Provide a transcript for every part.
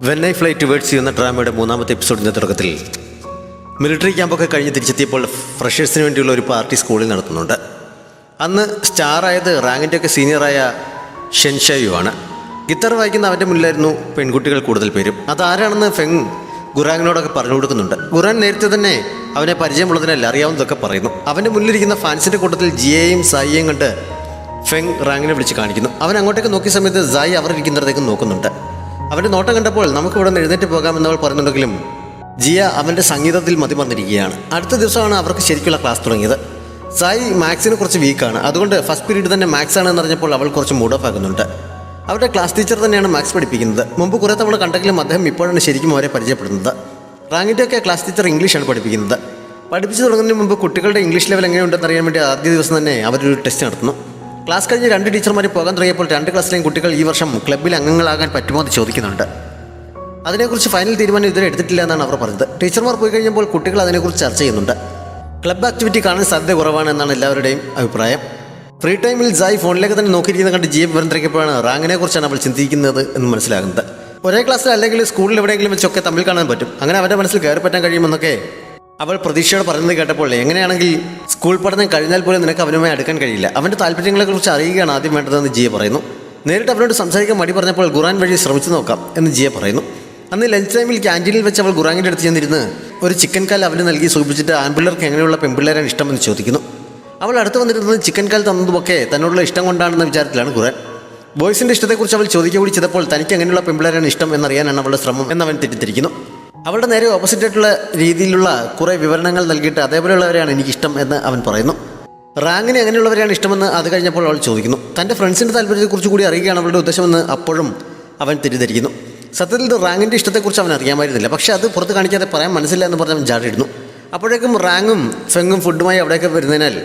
When I fly towards U എന്ന ഡ്രാമയുടെ മൂന്നാമത്തെ എപ്പിസോഡിൻ്റെ തുടക്കത്തിൽ മിലിറ്ററി ക്യാമ്പൊക്കെ കഴിഞ്ഞ് തിരിച്ചെത്തിയപ്പോൾ ഫ്രഷേഴ്സിന് വേണ്ടിയുള്ള ഒരു പാർട്ടി സ്കൂളിൽ നടത്തുന്നുണ്ട്. അന്ന് സ്റ്റാറായത് റാങ്കിൻ്റെയൊക്കെ സീനിയറായ ഷെൻഷായു ആണ്. ഗിത്താർ വായിക്കുന്ന അവൻ്റെ മുന്നിലായിരുന്നു പെൺകുട്ടികൾ കൂടുതൽ പേരും. അതാരാണെന്ന് ഫെങ് ഗുറാങ്ങിനോടൊക്കെ പറഞ്ഞു കൊടുക്കുന്നുണ്ട്. ഗുറാൻ നേരത്തെ തന്നെ അവനെ പരിചയമുള്ളതിനല്ല അറിയാവുന്നതൊക്കെ പറയുന്നു. അവൻ്റെ മുന്നിലിരിക്കുന്ന ഫാൻസിൻ്റെ കൂട്ടത്തിൽ ജിയയും സായിയെയും കണ്ട് ഫെങ് റാങ്ങിനെ വിളിച്ച് കാണിക്കുന്നു. അവൻ അങ്ങോട്ടേക്ക് നോക്കിയ സമയത്ത് സായി അവർ ഇരിക്കുന്നിടത്തേക്ക് നോക്കുന്നുണ്ട്. അവൻ്റെ നോട്ടം കണ്ടപ്പോൾ നമുക്ക് ഇവിടെ നിന്ന് എഴുന്നേറ്റ് പോകാമെന്നവൾ പറയുന്നുണ്ടെങ്കിലും ജിയ അവൻ്റെ സംഗീതത്തിൽ മതിമറന്നിരിക്കുകയാണ്. അടുത്ത ദിവസമാണ് അവർക്ക് ശരിക്കുള്ള ക്ലാസ് തുടങ്ങിയത്. സായി മാത്സിന് കുറച്ച് വീക്കാണ്. അതുകൊണ്ട് ഫസ്റ്റ് പീരീഡ് തന്നെ മാത്സ് ആണെന്ന് അറിഞ്ഞപ്പോൾ അവൾ കുറച്ച് മൂഡ് ഓഫ് ആകുന്നുണ്ട്. അവരുടെ ക്ലാസ് ടീച്ചർ തന്നെയാണ് മാത്സ് പഠിപ്പിക്കുന്നത്. മുമ്പ് കുറേ തവണ കണ്ടെങ്കിലും അദ്ദേഹം ഇപ്പോഴാണ് ശരിക്കും അവരെ പരിചയപ്പെടുന്നത്. റാങ്കിൻ്റെയൊക്കെ ക്ലാസ് ടീച്ചർ ഇംഗ്ലീഷാണ് പഠിപ്പിക്കുന്നത്. പഠിപ്പിച്ചു തുടങ്ങുന്നതിന് മുമ്പ് കുട്ടികളുടെ ഇംഗ്ലീഷ് ലെവൽ എങ്ങനെയുണ്ടെന്ന് അറിയാൻ വേണ്ടി ആദ്യ ദിവസം തന്നെ അവരൊരു ടെസ്റ്റ് നടത്തുന്നു. ക്ലാസ് കഴിഞ്ഞ് 2 ടീച്ചർമാർ പോകാൻ തുടങ്ങിയപ്പോൾ 2 ക്ലാസ്സിലെയും കുട്ടികൾ ഈ വർഷം ക്ലബ്ബിൽ അംഗങ്ങളാകാൻ പറ്റുമോ എന്ന് ചോദിക്കുന്നുണ്ട്. അതിനെക്കുറിച്ച് ഫൈനൽ തീരുമാനം ഇതുവരെ എടുത്തിട്ടില്ല എന്നാണ് അവർ പറഞ്ഞത്. ടീച്ചർമാർ പോയി കഴിഞ്ഞപ്പോൾ കുട്ടികൾ അതിനെക്കുറിച്ച് ചർച്ച ചെയ്യുന്നുണ്ട്. ക്ലബ്ബ് ആക്ടിവിറ്റി കാണാൻ സാധ്യത കുറവാണ് എന്നാണ് എല്ലാവരുടെയും അഭിപ്രായം. ഫ്രീ ടൈമിൽ സായി ഫോണിലേക്ക് തന്നെ നോക്കിയിരിക്കുന്ന കണ്ട് ജിയെ വിവരം തിരക്കിയപ്പോഴാണ് റാങ്കിനെ കുറിച്ചാണ് അവൾ ചിന്തിക്കുന്നത് എന്ന് മനസ്സിലാകുന്നത്. ഒരേ ക്ലാസ്സിൽ അല്ലെങ്കിൽ സ്കൂളിൽ എവിടെയെങ്കിലും വെച്ചൊക്കെ തമ്മിൽ കാണാൻ പറ്റും. അങ്ങനെ അവൻ്റെ മനസ്സിൽ കയറി പറ്റാൻ കഴിയുമെന്നൊക്കെ അവൾ പ്രതീക്ഷയോടെ പറയുന്നത് കേട്ടപ്പോൾ എങ്ങനെയാണെങ്കിൽ സ്കൂൾ പഠനം കഴിഞ്ഞാൽ പോലും നിനക്ക് അവനുമായി അടുക്കാൻ കഴിയില്ല. അവൻ്റെ താല്പര്യങ്ങളെക്കുറിച്ച് അറിയുകയാണ് ആദ്യം വേണ്ടതെന്ന് ജിയെ പറയുന്നു. നേരിട്ട് അവനോട് സംസാരിക്കാൻ മടി പറഞ്ഞപ്പോൾ ഖുറാൻ വഴി ശ്രമിച്ചു നോക്കാം എന്ന് ജിയെ പറയുന്നു. അന്ന് ലഞ്ച് ടൈമിൽ ക്യാൻറ്റീനിൽ വെച്ച് അവൾ ഖുറാങ്ങിൻ്റെ അടുത്ത് ചെന്നിരുന്ന് ഒരു ചിക്കൻ കാൽ അവന് നൽകി സൂചിപ്പിച്ചിട്ട് ആൺപിള്ളേർക്ക് എങ്ങനെയുള്ള പെൺപിള്ളേരാണ് ഇഷ്ടമെന്ന് ചോദിക്കുന്നു. അവൾ അടുത്ത് വന്നിരുന്നത് ചിക്കൻ കാൽ തന്നതുമൊക്കെ തന്നോടുള്ള ഇഷ്ടം കൊണ്ടാണെന്ന വിചാരത്തിലാണ് ഖുറാൻ. ബോയ്സിൻ്റെ ഇഷ്ടത്തെക്കുറിച്ച് അവൾ ചോദിക്കുക കൂടി ചെയ്തപ്പോൾ തനിക്ക് എങ്ങനെയുള്ള പെൺപിള്ളേരാണ് ഇഷ്ടം എന്നറിയാനാണ് അവളുടെ ശ്രമം എന്നവൻ തെറ്റിദ്ധരിക്കുന്നു. അവളുടെ നേരെ ഓപ്പോസിറ്റായിട്ടുള്ള രീതിയിലുള്ള കുറേ വിവരണങ്ങൾ നൽകിയിട്ട് അതേപോലെയുള്ളവരെയാണ് എനിക്കിഷ്ടം എന്ന് അവൻ പറയുന്നു. റാങ്കിന് എങ്ങനെയുള്ളവരെയാണ് ഇഷ്ടമെന്ന് അത് കഴിഞ്ഞപ്പോൾ അവൾ ചോദിക്കുന്നു. തൻ്റെ ഫ്രണ്ട്സിൻ്റെ താല്പര്യത്തെക്കുറിച്ച് കൂടി അറിയുകയാണ് അവളുടെ ഉദ്ദേശമെന്ന് അപ്പോഴും അവൻ തെറ്റിദ്ധരിക്കുന്നു. സത്യത്തിൽ റാങ്കിൻ്റെ ഇഷ്ടത്തെക്കുറിച്ച് അവൻ അറിയാമായിരുന്നില്ല. പക്ഷേ അത് പുറത്ത് കാണിക്കാതെ പറയാൻ മനസ്സില്ല എന്ന് പറഞ്ഞ് അവൻ ജാടിയിടുന്നു. അപ്പോഴേക്കും റാങ്ങും ഫെങ്ങും ഫുഡുമായി അവിടേക്ക് വരുന്നതിനാൽ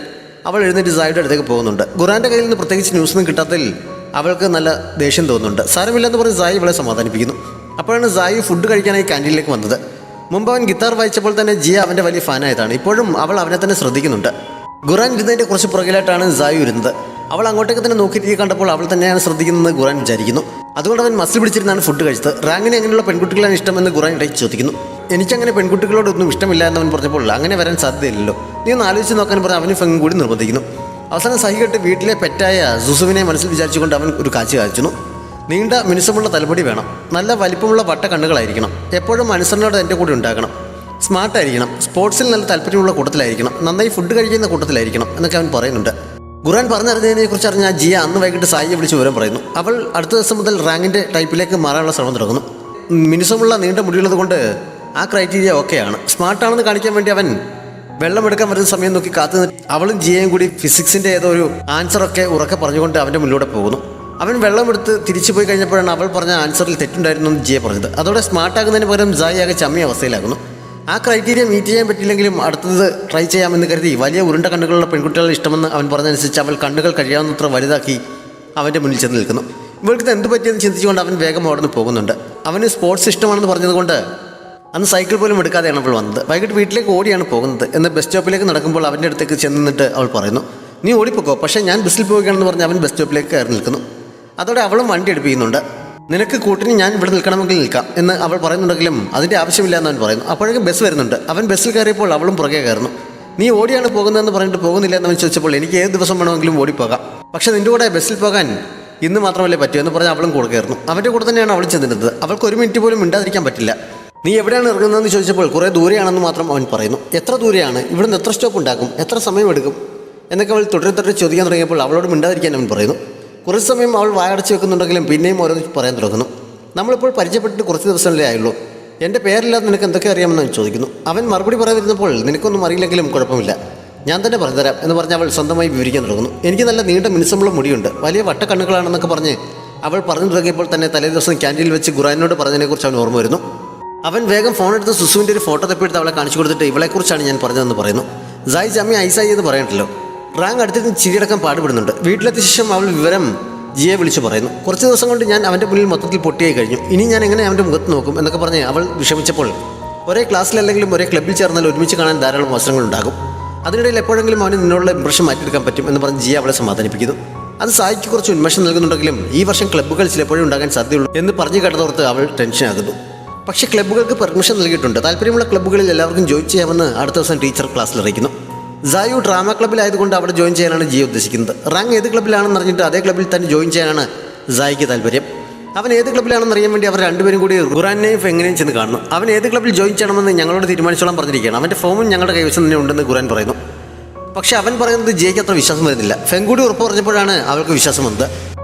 അവൾ എഴുന്നേറ്റ് സായിയുടെ അടുത്തേക്ക് പോകുന്നുണ്ട്. ഖുറാൻ്റെ കയ്യിൽ നിന്ന് പ്രത്യേകിച്ച് ന്യൂസൊന്നും കിട്ടാത്തതിൽ അവൾക്ക് നല്ല ദേഷ്യം തോന്നുന്നുണ്ട്. സാരമില്ലെന്ന് പറഞ്ഞ് സായി ഇവളെ സമാധാനിപ്പിക്കുന്നു. അപ്പോഴാണ് സായി ഫുഡ് കഴിക്കാനായി ക്യാൻറ്റീനിലേക്ക് വന്നത്. മുമ്പ് അവൻ ഗിത്താർ വായിച്ചപ്പോൾ തന്നെ ജിയ അവൻ്റെ വലിയ ഫാനായതാണ്. ഇപ്പോഴും അവൾ അവനെ തന്നെ ശ്രദ്ധിക്കുന്നുണ്ട്. ഖുറാൻ ഇരുന്നതിൻ്റെ കുറച്ച് പുറകിലായിട്ടാണ് സായി ഇരുന്നത്. അവൾ അങ്ങോട്ടേക്ക് തന്നെ നോക്കിയിരിക്കെ കണ്ടപ്പോൾ അവൾ തന്നെയാണ് ശ്രദ്ധിക്കുന്നതെന്ന് ഖുറാൻ വിചാരിക്കുന്നു. അതുകൊണ്ട് അവൻ മസിൽ പിടിച്ചിരുന്നാണ് ഫുഡ് കഴിച്ചത്. റാങ്കിന് എങ്ങനെയുള്ള പെൺകുട്ടികളാണ് ഇഷ്ടമെന്ന് ഖുറാൻ ഇടയ്ക്ക് ചോദിക്കുന്നു. എനിക്കങ്ങനെ പെൺകുട്ടികളോടൊന്നും ഇഷ്ടമില്ല എന്നവൻ പറഞ്ഞപ്പോൾ അങ്ങനെ വരാൻ സാധ്യതയില്ലല്ലോ, നീ ഒന്ന് ആലോചിച്ച് നോക്കാൻ പറഞ്ഞ് അവന് ഫെങ് കൂടി നിർബന്ധിക്കുന്നു. അവസാനം സഹി കെട്ട് വീട്ടിലെ പെറ്റായ സുസുവിനെ മനസ്സിൽ വിചാരിച്ചുകൊണ്ട് അവൻ ഒരു കാഴ്ച കാണിച്ചു. നീണ്ട മിനുസമുള്ള തലമുടി വേണം, നല്ല വലിപ്പമുള്ള വട്ട കണ്ണുകളായിരിക്കണം, എപ്പോഴും അനുസരണയോടെ എൻ്റെ കൂടെ ഉണ്ടാകണം, സ്മാർട്ടായിരിക്കണം, സ്പോർട്സിൽ നല്ല താല്പര്യമുള്ള കൂട്ടത്തിലായിരിക്കണം, നന്നായി ഫുഡ് കഴിക്കുന്ന കൂട്ടത്തിലായിരിക്കണം എന്നൊക്കെ അവൻ പറയുന്നുണ്ട്. ഖുറാൻ പറഞ്ഞറിഞ്ഞതിനെക്കുറിച്ച് അറിഞ്ഞ ജിയ അന്ന് വൈകിട്ട് സായിയെ വിളിച്ച് വിവരം പറയുന്നു. അവൾ അടുത്ത ദിവസം മുതൽ റാങ്കിൻ്റെ ടൈപ്പിലേക്ക് മാറാനുള്ള ശ്രമം തുടങ്ങുന്നു. മിനുസമുള്ള നീണ്ട മുടിയുള്ളത് കൊണ്ട് ആ ക്രൈറ്റീരിയ ഓക്കെയാണ്. സ്മാർട്ടാണെന്ന് കാണിക്കാൻ വേണ്ടി അവൻ വെള്ളമെടുക്കാൻ വരുന്ന സമയം നോക്കി കാത്തു നിന്ന് അവളും ജിയയും കൂടി ഫിസിക്സിൻ്റെ ഏതോ ഒരു ആൻസറൊക്കെ ഉറക്കെ പറഞ്ഞുകൊണ്ട് അവൻ്റെ മുന്നിലൂടെ പോകുന്നു. അവൻ വെള്ളമെടുത്ത് തിരിച്ചു പോയി കഴിഞ്ഞപ്പോഴാണ് അവൾ പറഞ്ഞ ആൻസറിൽ തെറ്റുണ്ടായിരുന്നു എന്ന് ജിയെ പറഞ്ഞത്. അതോടെ സ്മാർട്ടാകുന്നതിന് പകരം സായി ആകെ ചമ്മിയ അവസ്ഥയിലാകുന്നു. ആ ക്രൈറ്റീരിയ മീറ്റ് ചെയ്യാൻ പറ്റില്ലെങ്കിലും അടുത്തത് ട്രൈ ചെയ്യാമെന്ന് കരുതി വലിയ ഉരുണ്ട കണ്ണുകളുള്ള പെൺകുട്ടികളെ ഇഷ്ടമെന്ന് അവൻ പറഞ്ഞതനുസരിച്ച് അവൾ കണ്ണുകൾ കഴിയാവുന്നത്ര വലുതാക്കി അവൻ്റെ മുന്നിൽ ചെന്ന് നിൽക്കുന്നു. ഇവൾക്ക് എന്ത് പറ്റിയെന്ന് ചിന്തിച്ചുകൊണ്ട് അവൻ വേഗം അവിടെ നിന്ന് പോകുന്നുണ്ട്. അവന് സ്പോർട്സ് ഇഷ്ടമാണെന്ന് പറഞ്ഞതുകൊണ്ട് അന്ന് സൈക്കിൾ പോലും എടുക്കാതെയാണ് അവൾ വന്നത്. വൈകിട്ട് വീട്ടിലേക്ക് ഓടിയാണ് പോകുന്നത്. എന്ന് ബസ് സ്റ്റോപ്പിലേക്ക് നടക്കുമ്പോൾ അവൻ്റെ അടുത്തേക്ക് ചെന്നിട്ട് അവൾ പറയുന്നു, നീ ഓടിപ്പോക്കോ, പക്ഷേ ഞാൻ ബസ്സിൽ പോവുകയാണെന്ന് പറഞ്ഞ് അവൻ ബസ് സ്റ്റോപ്പിലേക്ക് കയറി നിൽക്കുന്നു. അതോടെ അവളും വണ്ടി എടുപ്പിക്കുന്നുണ്ട്. നിനക്ക് കൂട്ടിന് ഞാൻ ഇവിടെ നിൽക്കണമെങ്കിൽ നിൽക്കാം എന്ന് അവൾ പറയുന്നുണ്ടെങ്കിലും അതിൻ്റെ ആവശ്യമില്ല എന്ന് അവൻ പറയുന്നു. അപ്പോഴേക്കും ബസ് വരുന്നുണ്ട്. അവൻ ബസ്സിൽ കയറിയപ്പോൾ അവളും പുറകെ കയറുന്നു. നീ ഓടിയാണ് പോകുന്നതെന്ന് പറഞ്ഞിട്ട് പോകുന്നില്ല എന്നവൻ ചോദിച്ചപ്പോൾ എനിക്ക് ഏത് ദിവസം വേണമെങ്കിലും ഓടിപ്പോകാം, പക്ഷേ നിൻ്റെ കൂടെ ബസ്സിൽ പോകാൻ ഇന്ന് മാത്രമല്ലേ പറ്റൂ എന്ന് പറഞ്ഞ് അവളും കൂടെ കയറുന്നു. അവൻ്റെ കൂടെ തന്നെയാണ് അവൾ ചെന്നിരുന്നത്. അവൾക്ക് 1 മിനിറ്റ് പോലും മിണ്ടാതിരിക്കാൻ പറ്റില്ല. നീ എവിടെയാണ് ഇറങ്ങുന്നതെന്ന് ചോദിച്ചപ്പോൾ കുറേ ദൂരെയാണെന്ന് മാത്രം അവൻ പറയുന്നു. എത്ര ദൂരെയാണ്, ഇവിടുന്ന് എത്ര സ്റ്റോപ്പ് ഉണ്ടാകും, എത്ര സമയം എടുക്കും എന്നൊക്കെ അവൾ തുടരെ ചോദിക്കാൻ തുടങ്ങിയപ്പോൾ അവളോട് മിണ്ടാതിരിക്കാൻ അവൻ പറയുന്നു. കുറച്ച് സമയം അവൾ വായടച്ച് വെക്കുന്നുണ്ടെങ്കിലും പിന്നെയും ഓരോന്ന് പറയാൻ തുടങ്ങുന്നു. നമ്മളിപ്പോൾ പരിചയപ്പെട്ടിട്ട് കുറച്ച് ദിവസമല്ലേ ആയുള്ളൂ, എൻ്റെ പേരില്ലാതെ നിനക്ക് എന്തൊക്കെ അറിയാമെന്ന് അവൻ ചോദിക്കുന്നു. അവൻ മറുപടി പറയാതിരുന്നപ്പോൾ നിനക്കൊന്നും അറിയില്ലെങ്കിലും കുഴപ്പമില്ല, ഞാൻ തന്നെ പറഞ്ഞുതരാം എന്ന് പറഞ്ഞ് അവൾ സ്വന്തമായി വിവരിക്കാൻ തുടങ്ങുന്നു. എനിക്ക് നല്ല നീണ്ട മിനുസമുള്ള മുടിയുണ്ട്, വലിയ വട്ട കണ്ണുകളാണെന്നൊക്കെ പറഞ്ഞ് അവൾ പറഞ്ഞു തുടങ്ങിയപ്പോൾ തന്നെ തലേ ദിവസം ക്യാൻറ്റീനിൽ വെച്ച് ഖുറാനോട് പറഞ്ഞതിനെക്കുറിച്ച് അവൻ ഓർമ്മ വരുന്നു. അവൻ വേഗം ഫോണെടുത്ത് സുസുവിൻ്റെ ഒരു ഫോട്ടോ തപ്പിയെടുത്ത് അവളെ കാണിച്ചു കൊടുത്തിട്ട് ഇവളെക്കുറിച്ചാണ് ഞാൻ പറഞ്ഞതെന്ന് പറയുന്നു. സായി ജമ്മി ഐസായി എന്ന് പറയണ്ടല്ലോ. റാങ്ക് അടുത്തിരുന്ന് ചിരിയടക്കം പാടുപെടുന്നുണ്ട്. വീട്ടിലെത്തിയ ശേഷം അവൾ വിവരം ജിയെ വിളിച്ച് പറയുന്നു. കുറച്ച് ദിവസം കൊണ്ട് ഞാൻ അവൻ്റെ മുന്നിൽ മൊത്തത്തിൽ പൊട്ടിയായി കഴിഞ്ഞു, ഇനി ഞാൻ എങ്ങനെ അവൻ്റെ മുഖത്ത് നോക്കും എന്നൊക്കെ പറഞ്ഞ് അവൾ വിഷമിച്ചപ്പോൾ ഒരേ ക്ലാസ്സിലല്ലെങ്കിലും ഒരേ ക്ലബ്ബിൽ ചേർന്നാൽ ഒരുമിച്ച് കാണാൻ ധാരാളം അവസരങ്ങളുണ്ടാകും. അതിനിടയിൽ എപ്പോഴെങ്കിലും അവന് നിന്നോടുള്ള ഇംപ്രഷൻ മാറ്റിയെടുക്കാൻ പറ്റും എന്ന് പറഞ്ഞ് ജിയ അവളെ സമാധാനിപ്പിക്കുന്നു. അത് സായിക്ക് കുറച്ച് ഉന്മേഷം നൽകുന്നുണ്ടെങ്കിലും ഈ വർഷം ക്ലബ്ബുകൾ ചിലപ്പോഴും ഉണ്ടാകാൻ സാധ്യതയുള്ളൂ എന്ന് പറഞ്ഞു കേട്ടതോർത്ത് അവൾ ടെൻഷനാകുന്നു. പക്ഷേ ക്ലബ്ബുകൾക്ക് പെർമിഷൻ നൽകിയിട്ടുണ്ട്. താല്പര്യമുള്ള ക്ലബ്ബുകളിൽ എല്ലാവർക്കും ജോയിൻ ചെയ്യാമെന്ന് അടുത്ത ദിവസം ടീച്ചർ ക്ലാസ്സിൽ അറിയിക്കുന്നു. സായു ഡ്രാമ ക്ലബ്ബിലായതുകൊണ്ട് അവിടെ ജോയിൻ ചെയ്യാനാണ് ജിയ ഉദ്ദേശിക്കുന്നത്. റാങ് ഏത് ക്ലബ്ബിലാണെന്ന് അറിഞ്ഞിട്ട് അതേ ക്ലബ്ബിൽ തന്നെ ജോയിൻ ചെയ്യാനാണ് സായിക്ക് താല്പര്യം. അവൻ ഏത് ക്ലബ്ബിലാണെന്ന് അറിയാൻ വേണ്ടി അവർ രണ്ടുപേരും കൂടി ഖുറാനെയും ഫെങ്ങിനെയും ചെന്ന് കാണുന്നു. അവൻ ഏത് ക്ലബ്ബിൽ ജോയിൻ ചെയ്യണമെന്ന് ഞങ്ങളോട് തീരുമാനിച്ചോളാൻ പറഞ്ഞിരിക്കുകയാണ്. അവൻ്റെ ഫോമും ഞങ്ങളുടെ കൈവശം തന്നെ ഉണ്ടെന്ന് ഖുറാൻ പറയുന്നു. പക്ഷേ അവൻ പറയുന്നത് ജിയയ്ക്ക് അത്ര വിശ്വാസം വരുന്നില്ല. ഫെങ് കൂടി ഉറപ്പ് പറഞ്ഞപ്പോഴാണ് അവൾക്ക് വിശ്വാസം വന്നത്.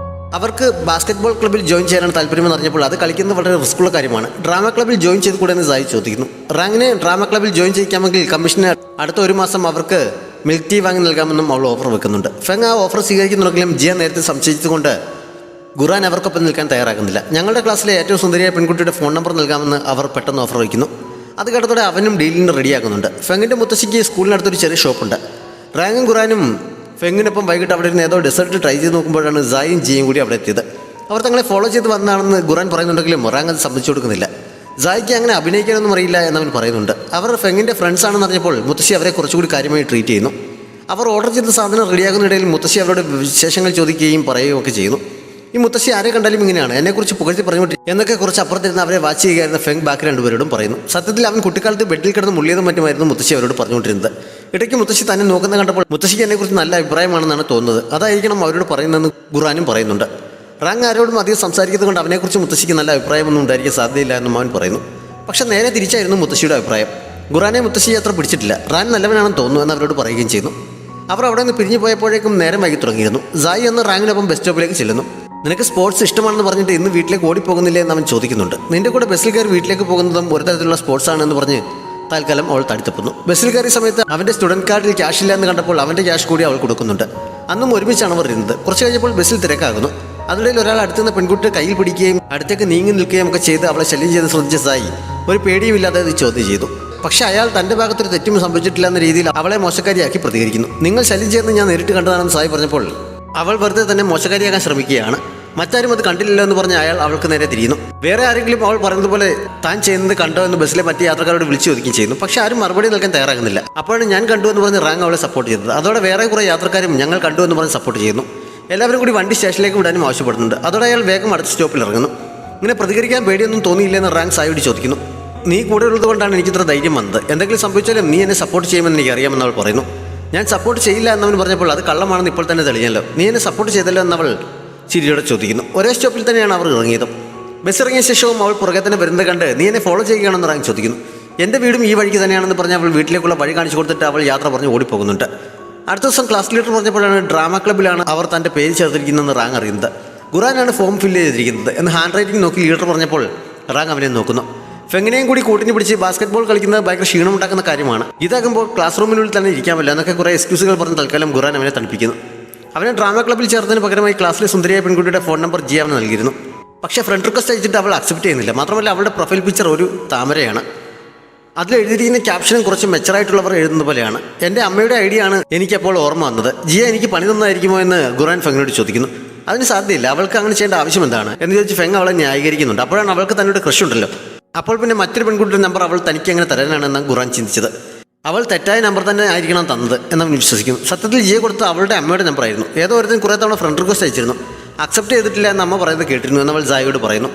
അവർക്ക് ബാസ്കറ്റ്ബോൾ ക്ലബ്ബിൽ ജോയിൻ ചെയ്യാനാണ് താല്പര്യമെന്ന് അറിഞ്ഞപ്പോൾ അത് കളിക്കുന്നത് വളരെ റിസ്ക്കുള്ള കാര്യമാണ്. ഡ്രാമ ക്ലബ്ബിൽ ജോയിൻ ചെയ്ത് കൂടെ എന്ന് സായി ചോദിക്കുന്നു. റാങ്ങിനെ ഡ്രാമ ക്ലബ്ബിൽ ജോയിൻ ചെയ്യിക്കാമെങ്കിൽ കമ്മീഷന് അടുത്ത 1 മാസം അവർക്ക് മിൽക്ക് ടീ വാങ്ങി നൽകാമെന്നും അവൾ ഓഫർ വെക്കുന്നുണ്ട്. ഫെങ് ആ ഓഫർ സ്വീകരിക്കുന്നുണ്ടെങ്കിലും ജിയ നേരത്തെ സംശയിച്ചതുകൊണ്ട് ഖുറാൻ അവർക്കൊപ്പം നിൽക്കാൻ തയ്യാറാകുന്നില്ല. ഞങ്ങളുടെ ക്ലാസ്സിലെ ഏറ്റവും സുന്ദരിയായ പെൺകുട്ടിയുടെ ഫോൺ നമ്പർ നൽകാമെന്ന് അവർ പെട്ടെന്ന് ഓഫർ വയ്ക്കുന്നു. അത് കേട്ടതോടെ അവനും ഡീലിന് റെഡിയാക്കുന്നുണ്ട്. ഫെങ്ങിൻ്റെ മുത്തശ്ശിക്ക് സ്കൂളിനടുത്തൊരു ചെറിയ ഷോപ്പുണ്ട്. റാങ്ങും ഖുറാനും ഫെങ്ങിനൊപ്പം വൈകിട്ട് അവിടെ ഇരുന്ന് ഏതോ ഡെസേർട്ട് ട്രൈ ചെയ്ത് നോക്കുമ്പോഴാണ് സായും ജിയും കൂടി അവിടെ എത്തിയത്. അവർ തങ്ങളെ ഫോളോ ചെയ്ത് വന്നതാണെന്ന് ഖുറാൻ പറയുന്നുണ്ടെങ്കിലും റാങ് അത് സമ്മതിച്ചു കൊടുക്കുന്നില്ല. സായിക്ക് അങ്ങനെ അഭിനയിക്കാനൊന്നും അറിയില്ല എന്നവൻ പറയുന്നുണ്ട്. അവർ ഫെങ്ങിൻ്റെ ഫ്രണ്ട്സ് ആണെന്ന് അറിഞ്ഞപ്പോൾ മുത്തശ്ശി അവരെ കുറച്ചുകൂടി കാര്യമായി ട്രീറ്റ് ചെയ്യുന്നു. അവർ ഓർഡർ ചെയ്ത സാധനം റെഡിയാകുന്നിടയിൽ മുത്തശ്ശി അവരുടെ വിശേഷങ്ങൾ ചോദിക്കുകയും പറയുകയും ഒക്കെ ചെയ്യുന്നു. ഈ മുത്തശ്ശി ആരെ കണ്ടാലും ഇങ്ങനെയാണ്, എന്നെക്കുറിച്ച് പുകഴ്ത്തി പറഞ്ഞുകൊണ്ട് എന്നൊക്കെ കുറച്ച് അപ്പുറത്തിരുന്ന് അവരെ വാച്ച് ചെയ്യുകയായിരുന്ന ഫെങ് ബാക്കി രണ്ടുപേരോടും പറയുന്നു. സത്യത്തിൽ അവൻ കുട്ടിക്കാലത്ത് ബെഡിൽ കിടന്ന് മുള്ളിയതും മറ്റുമായിരുന്നു മുത്തശ്ശി അവരോട് പറഞ്ഞുകൊണ്ടിരുന്നത്. ഇടയ്ക്ക് മുത്തശ്ശി തന്നെ നോക്കുന്ന കണ്ടപ്പോൾ മുത്തശ്ശിക്ക് എന്നെക്കുറിച്ച് നല്ല അഭിപ്രായമാണെന്നാണ് തോന്നുന്നത്. അതായിരിക്കണം അവരോട് പറയുന്നതെന്ന് ഖുറാനും പറയുന്നുണ്ട്. റാങ് ആരോടും അധികം സംസാരിക്കുന്നത് കൊണ്ട് അവനെക്കുറിച്ച് മുത്തശ്ശിക്ക് നല്ല അഭിപ്രായമൊന്നും ഉണ്ടായിരിക്കാൻ സാധ്യതയില്ല എന്നും അവൻ പറയുന്നു. പക്ഷേ നേരെ തിരിച്ചായിരുന്നു മുത്തശ്ശിയുടെ അഭിപ്രായം. ഖുറാനെ മുത്തശ്ശി അത്ര പിടിച്ചിട്ടില്ല. റാൻ നല്ലവനാണെന്ന് തോന്നുന്നു എന്ന് അവരോട് പറയുകയും ചെയ്യുന്നു. അവർ അവിടെ നിന്ന് പിരിഞ്ഞു പോയപ്പോഴേക്കും നേരം വൈകി തുടങ്ങിയിരുന്നു. സായി എന്ന റാങ്ങിനൊപ്പം ബസ് സ്റ്റോപ്പിലേക്ക് ചെല്ലുന്നു. നിനക്ക് സ്പോർട്സ് ഇഷ്ടമാണെന്ന് പറഞ്ഞിട്ട് ഇന്ന് വീട്ടിലേക്ക് ഓടിപ്പോകുന്നില്ലേ എന്ന് അവൻ ചോദിക്കുന്നുണ്ട്. നിന്റെ കൂടെ ബസ്സിൽ കയറി വീട്ടിലേക്ക് പോകുന്നതും ഒരു തരത്തിലുള്ള സ്പോർട്സ് ആണെന്ന് പറഞ്ഞ് തൽക്കാലം അവൾ തടുത്തപ്പുന്നു. ബസ്സിൽ കയറിയ സമയത്ത് അവൻ്റെ സ്റ്റുഡൻറ് കാർഡിൽ ക്യാഷ് ഇല്ല എന്ന് കണ്ടപ്പോൾ അവൻ്റെ ക്യാഷ് കൂടി അവൾ കൊടുക്കുന്നുണ്ട്. അന്നും ഒരുമിച്ചാണ് അവർ ഇരുന്നത്. കുറച്ച് കഴിഞ്ഞപ്പോൾ ബസ്സിൽ തിരക്കാകുന്നു. അതിനിടയിൽ ഒരാൾ അടുത്തുനിന്ന് പെൺകുട്ടിയെ കയ്യിൽ പിടിക്കുകയും അടുത്തേക്ക് നീങ്ങി നിൽക്കുകയും ഒക്കെ ചെയ്ത് അവളെ ശല്യം ചെയ്ത് ശ്രദ്ധിച്ച സായി ഒരു പേടിയുമില്ലാതെ ഇത് ചോദ്യം ചെയ്തു. പക്ഷേ അയാൾ തൻ്റെ ഭാഗത്തൊരു തെറ്റും സംഭവിച്ചിട്ടില്ല എന്ന രീതിയിൽ അവളെ മോശക്കാരിയാക്കി പ്രതികരിക്കുന്നു. നിങ്ങൾ ശല്യം ചെയ്യുന്നത് ഞാൻ നേരിട്ട് കണ്ടതാണെന്ന് സായി പറഞ്ഞപ്പോൾ അവൾ വെറുതെ തന്നെ മോശക്കാരിയാക്കാൻ ശ്രമിക്കുകയാണ്. മറ്റാരും അത് കണ്ടില്ലല്ലോ എന്ന് പറഞ്ഞ് അയാൾ അവൾക്ക് നേരെ തിരിയുന്നു. വേറെ ആരെങ്കിലും അവൾ പറയുന്നത് പോലെ താൻ ചെയ്യുന്നത് കണ്ടോ എന്ന് ബസ്സിലെ മറ്റ് യാത്രക്കാരോട് വിളിച്ചു ചോദിക്കുകയും ചെയ്യുന്നു. പക്ഷേ ആരും മറുപടി നൽകാൻ തയ്യാറാകുന്നില്ല. അപ്പോഴാണ് ഞാൻ കണ്ടു എന്ന് പറഞ്ഞ് റാങ് അവളെ സപ്പോർട്ട് ചെയ്തത്. അതോടെ വേറെ കുറേ യാത്രക്കാരും ഞങ്ങൾ കണ്ടു എന്ന് പറഞ്ഞ് സപ്പോർട്ട് ചെയ്യുന്നു. എല്ലാവരും കൂടി വണ്ടി സ്റ്റേഷനിലേക്ക് വിടാനും ആവശ്യപ്പെടുന്നുണ്ട്. അതോടെ അയാൾ വേഗം അടുത്ത സ്റ്റോപ്പിൽ ഇറങ്ങുന്നു. ഇങ്ങനെ പ്രതികരിക്കാൻ പേടിയൊന്നും തോന്നിയില്ലെന്ന് റാങ് സായോട് ചോദിക്കുന്നു. നീ കൂടെ ഉള്ളത് കൊണ്ടാണ് എനിക്കിത്ര ധൈര്യം വന്നത്. എന്തെങ്കിലും സംഭവിച്ചാലും നീ എന്നെ സപ്പോർട്ട് ചെയ്യുമെന്ന് എനിക്ക് അറിയാമെന്ന് അവൾ പറയുന്നു. ഞാൻ സപ്പോർട്ട് ചെയ്യില്ല എന്നവൻ പറഞ്ഞപ്പോൾ അത് കള്ളമാണെന്ന് ഇപ്പോൾ തന്നെ തെളിഞ്ഞല്ലോ. നീ എന്നെ സപ്പോർട്ട് ചെയ്തല്ലോ എന്നവൾ ചിരിയോടെ ചോദിക്കുന്നു. ഒരേ സ്റ്റോപ്പിൽ തന്നെയാണ് അവർ ഇറങ്ങിയതും. ബസ് ഇറങ്ങിയ ശേഷവും അവൾ പുറകെ തന്നെ വരുന്നത് കണ്ട് നീ എന്നെ ഫോളോ ചെയ്യുകയാണെന്ന് റാങ് ചോദിക്കുന്നു. എൻ്റെ വീടും ഈ വഴിക്ക് തന്നെയാണെന്ന് പറഞ്ഞ് അവൾ വീട്ടിലേക്കുള്ള വഴി കാണിച്ചു കൊടുത്തിട്ട് അവൾ യാത്ര പറഞ്ഞ് ഓടിപ്പോകുന്നുണ്ട്. അടുത്ത ദിവസം ക്ലാസ് ലീഡർ പറഞ്ഞപ്പോഴാണ് ഡ്രാമ ക്ലബ്ബിലാണ് അവർ തൻ്റെ പേര് ചേർത്തിരിക്കുന്നതെന്ന് റാങ് അറിയുന്നത്. ഖുറാനാണ് ഫോം ഫില്ല് ചെയ്തിരിക്കുന്നത് എന്ന് ഹാൻഡ് റൈറ്റിംഗ് നോക്കി ലീഡർ പറഞ്ഞപ്പോൾ റാങ് അവനെ നോക്കുന്നു. ഫെങ്ങിനെയും കൂടി കൂട്ടിന് പിടിച്ച് ബാസ്കറ്റ്ബോൾ കളിക്കുന്നത് ഭയങ്കര ക്ഷീണമുണ്ടാക്കുന്ന കാര്യമാണ്. ഇതാകുമ്പോൾ ക്ലാസ് റൂമിനുള്ളിൽ തന്നെ ഇരിക്കാമല്ലോ എന്നൊക്കെ കുറേ എക്സ്ക്യൂസുകൾ പറഞ്ഞ് തൽക്കാലം ഖുറാൻ അവനെ തണുപ്പിക്കുന്നു. അവനെ ഡ്രാമ ക്ലബ്ബിൽ ചേർത്തതിന് പകരമായി ക്ലാസ്സിലെ സുന്ദരിയായ പെൺകുട്ടിയുടെ ഫോൺ നമ്പർ ജിയ അവന് നൽകിയിരുന്നു. പക്ഷേ ഫ്രണ്ട് റിക്വസ്റ്റ് അയച്ചിട്ട് അവൾ അക്സെപ്റ്റ് ചെയ്യുന്നില്ല. മാത്രമല്ല അവളുടെ പ്രൊഫൈൽ പിക്ചർ ഒരു താമരയാണ്. അതിൽ എഴുതിയിരിക്കുന്ന ക്യാപ്ഷനും കുറച്ച് മെച്ചറായിട്ടുള്ളവർ എഴുതുന്ന പോലെയാണ്. എൻ്റെ അമ്മയുടെ ഐഡിയ ആണ് എനിക്കപ്പോൾ ഓർമ്മ വന്നത്. ജിയ എനിക്ക് പണി തന്നായിരിക്കുമോ എന്ന് ഖുറാൻ ഫെങ്ങിനോട് ചോദിക്കുന്നു. അതിന് സാധ്യതയില്ല, അവൾക്ക് അങ്ങനെ ചെയ്യേണ്ട ആവശ്യം എന്താണ് എന്ന് ചോദിച്ച് ഫെങ് അവളെ ന്യായീകരിക്കുന്നുണ്ട്. അപ്പോഴാണ് അവൾക്ക് തന്നോട് ക്രഷ് ഉണ്ടല്ലോ. അപ്പോൾ പിന്നെ മറ്റൊരു പെൺകുട്ടിയുടെ നമ്പർ അവൾ തനിക്ക് അങ്ങനെ തരാനാണെന്ന് ഖുറാൻ ചിന്തിച്ചത്. അവൾ തെറ്റായ നമ്പർ തന്നെ ആയിരിക്കണം തന്നത് എന്നവൻ വിശ്വസിക്കുന്നു. സത്യത്തിൽ ജിയെ കൊടുത്ത അവളുടെ അമ്മയുടെ നമ്പറായിരുന്നു. ഏതോ ഒരുത്തിന് കുറേ തവണ ഫ്രണ്ട് റിക്വസ്റ്റ് അയച്ചിരുന്നു. അക്സെപ്റ്റ് ചെയ്തിട്ടില്ല എന്ന് അമ്മ പറയുന്നത് കേട്ടിരുന്നു എന്നവൾ സായിയോട് പറയുന്നു.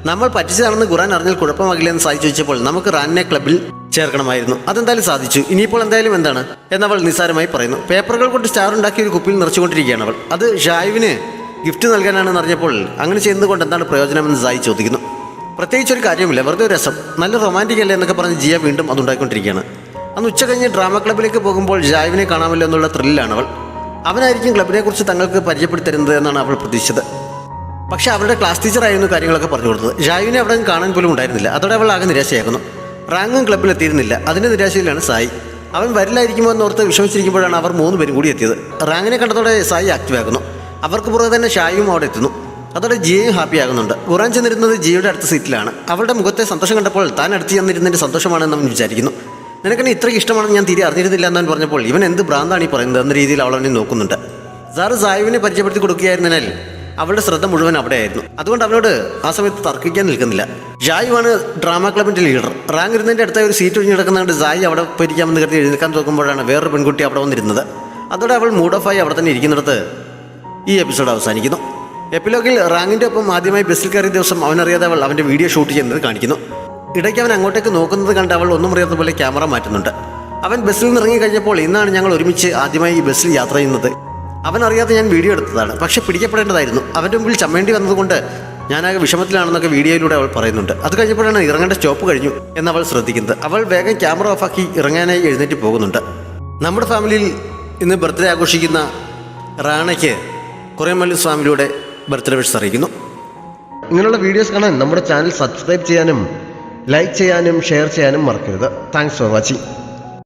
നമ്മൾ പറ്റിച്ചതാണെന്ന് ഖുറാൻ അറിഞ്ഞാൽ കുഴപ്പമാകില്ലെന്ന് സായി ചോദിച്ചപ്പോൾ നമുക്ക് റാനിനെ ക്ലബ്ബിൽ ചേർക്കണമായിരുന്നു. അതെന്തായാലും സാധിച്ചു. ഇനിയിപ്പോൾ എന്തായാലും എന്താണ് എന്നവൾ നിസ്സാരമായി പറയുന്നു. പേപ്പറുകൾ കൊണ്ട് സ്റ്റാർ ഉണ്ടാക്കി ഒരു കുപ്പിയിൽ നിറച്ചുകൊണ്ടിരിക്കുകയാണ് അവൾ. അത് ഷായുവിന് ഗിഫ്റ്റ് നൽകാനാണെന്ന് അറിഞ്ഞപ്പോൾ അങ്ങനെ ചെയ്യുന്നത് കൊണ്ട് എന്താണ് പ്രയോജനമെന്ന് സായി ചോദിക്കുന്നു. പ്രത്യേകിച്ചൊരു കാര്യമില്ല, വെറുതെ ഒരു രസം, നല്ല റൊമാൻറ്റിക് അല്ലേ എന്നൊക്കെ പറഞ്ഞ് ജിയ വീണ്ടും അതുണ്ടായിക്കൊണ്ടിരിക്കുകയാണ്. അന്ന് ഉച്ച കഴിഞ്ഞ് ഡ്രാമ ക്ലബ്ബിലേക്ക് പോകുമ്പോൾ ഷായുവിനെ കാണാമല്ലോ എന്നുള്ള ത്രില്ലാണ് അവൾ. അവനായിരിക്കും ക്ലബിനെക്കുറിച്ച് തങ്ങൾക്ക് പരിചയപ്പെടുത്തരുന്നത് എന്നാണ് അവൾ പ്രതീക്ഷിച്ചത്. പക്ഷേ അവരുടെ ക്ലാസ് ടീച്ചറായിരുന്നു കാര്യങ്ങളൊക്കെ പറഞ്ഞു കൊടുത്തത്. ഷായുവിനെ അവിടെ കാണാൻ പോലും ഉണ്ടായിരുന്നില്ല. അതോടെ അവൾ ആകെ നിരാശയാക്കുന്നു. റാങ്ങും ക്ലബ്ബിലെത്തിയിരുന്നില്ല. അതിൻ്റെ നിരാശയിലാണ് സായി. അവൻ വരില്ലായിരിക്കുമോ എന്നോർത്ത് വിഷമിച്ചിരിക്കുമ്പോഴാണ് അവർ 3 പേരും കൂടി എത്തിയത്. റാങ്ങിനെ കണ്ടതോടെ സായി ആക്റ്റീവ് ആകുന്നു. അവർക്ക് പുറകെ തന്നെ ഷായും അവിടെ എത്തുന്നു. അതോടെ ജിയയും ഹാപ്പി ആകുന്നുണ്ട്. ഖുറാൻ ചെന്നിരുന്നത് ജിയയുടെ അടുത്ത സീറ്റിലാണ്. അവളുടെ മുഖത്തെ സന്തോഷം കണ്ടപ്പോൾ താൻ അടുത്ത് ചെന്നിരുന്നതിൻ്റെ സന്തോഷമാണെന്ന് അവൻ വിചാരിക്കുന്നു. നിനക്കെന്നെ ഇത്രയ്ക്ക് ഇഷ്ടമാണെന്ന് ഞാൻ തീരെ അറിഞ്ഞിരുന്നില്ല എന്നവൻ പറഞ്ഞപ്പോൾ ഇവൻ എന്ത് ഭ്രാന്താണ് ഈ പറയുന്നത് എന്ന രീതിയിൽ അവൾ അവനെ നോക്കുന്നുണ്ട്. സാറ് സായുവിനെ പരിചയപ്പെടുത്തി കൊടുക്കുകയായിരുന്നതിനാൽ അവളുടെ ശ്രദ്ധ മുഴുവൻ അവിടെയായിരുന്നു. അതുകൊണ്ട് അവനോട് ആ സമയത്ത് തർക്കിക്കാൻ നിൽക്കുന്നില്ല. ജായുവാണ് ഡ്രാമ ക്ലബിൻ്റെ ലീഡർ. റാങ്ക് ഇരുന്നതിൻ്റെ അടുത്ത ഒരു സീറ്റ് ഒഴിഞ്ഞ് കിടക്കുന്നതുകൊണ്ട് ജായി അവിടെ പോയിരിക്കാമെന്ന് കരുതി എഴുന്നേൽക്കാൻ നോക്കുമ്പോഴാണ് വേറൊരു പെൺകുട്ടി അവിടെ വന്നിരുന്നത്. അതോടെ അവൾ മൂഡ് ഓഫായി അവിടെ തന്നെ ഇരിക്കുന്നിടത്ത് ഈ എപ്പിസോഡ് അവസാനിക്കുന്നു. എപ്പിലോഗിൽ റാങ്ങിൻ്റെ ഒപ്പം ആദ്യമായി ബസ്സിൽ കയറിയ ദിവസം അവനറിയാതെ അവൾ അവൻ്റെ വീഡിയോ ഷൂട്ട് ചെയ്യുന്നത് കാണിക്കുന്നു. ഇടയ്ക്ക് അവൻ അങ്ങോട്ടേക്ക് നോക്കുന്നത് കണ്ട് അവൾ ഒന്നും അറിയാത്ത പോലെ ക്യാമറ മാറ്റുന്നുണ്ട്. അവൻ ബസ്സിൽ നിന്ന് ഇറങ്ങി കഴിഞ്ഞപ്പോൾ ഇന്നാണ് ഞങ്ങൾ ഒരുമിച്ച് ആദ്യമായി ഈ ബസ്സിൽ യാത്ര ചെയ്യുന്നത്. അവനറിയാതെ ഞാൻ വീഡിയോ എടുത്തതാണ്, പക്ഷേ പിടിക്കപ്പെടേണ്ടതായിരുന്നു. അവൻ്റെ മുമ്പിൽ ചമ്മേണ്ടി വന്നതുകൊണ്ട് ഞാനാകെ വിഷമത്തിലാണെന്നൊക്കെ വീഡിയോയിലൂടെ അവൾ പറയുന്നുണ്ട്. അത് കഴിഞ്ഞപ്പോഴാണ് ഇറങ്ങേണ്ട സ്റ്റോപ്പ് കഴിഞ്ഞു എന്നവൾ ശ്രദ്ധിക്കുന്നത്. അവൾ വേഗം ക്യാമറ ഓഫാക്കി ഇറങ്ങാനായി എഴുന്നേറ്റ് പോകുന്നുണ്ട്. നമ്മുടെ ഫാമിലിയിൽ ഇന്ന് ബർത്ത്ഡേ ആഘോഷിക്കുന്ന റാണയ്ക്ക് കുറേമല്ലു സ്വാമിയിലൂടെ ബർത്ത്ഡേ വിഷസ് അറിയിക്കുന്നു. ഇങ്ങനെയുള്ള വീഡിയോസ് കാണാൻ നമ്മുടെ ചാനൽ സബ്സ്ക്രൈബ് ചെയ്യാനും ലൈക്ക് ചെയ്യാനും ഷെയർ ചെയ്യാനും മറക്കരുത്. Thanks for watching.